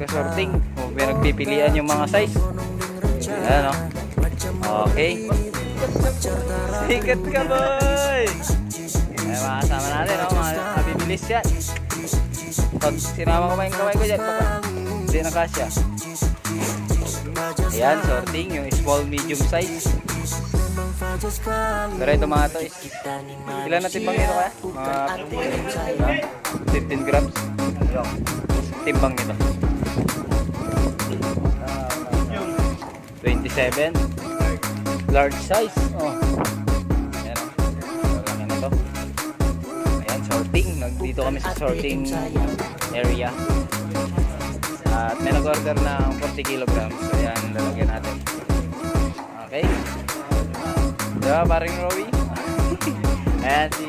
Sorting. May nagpipilian yung mga size. Ayan, no? Okay. Sikat ka, boy! Ayan, mga kasama natin, no? Mga nabibilis yan. Sinama ko pa yung kamay ko dyan. Baka hindi na kasya. Ayan, sorting. Yung small, medium size. Pero ito mga to is ilan na timbang nito kaya? Mga 15 grams. Timbang nito 27 large size. Oh. Ayan. Ayan na to. Ayan, sorting. Dito kami sa sorting area. At may nag-order ng 40 kilograms. Ayan, lalagyan natin. Okay. Diba, paring Rowie? Ayan si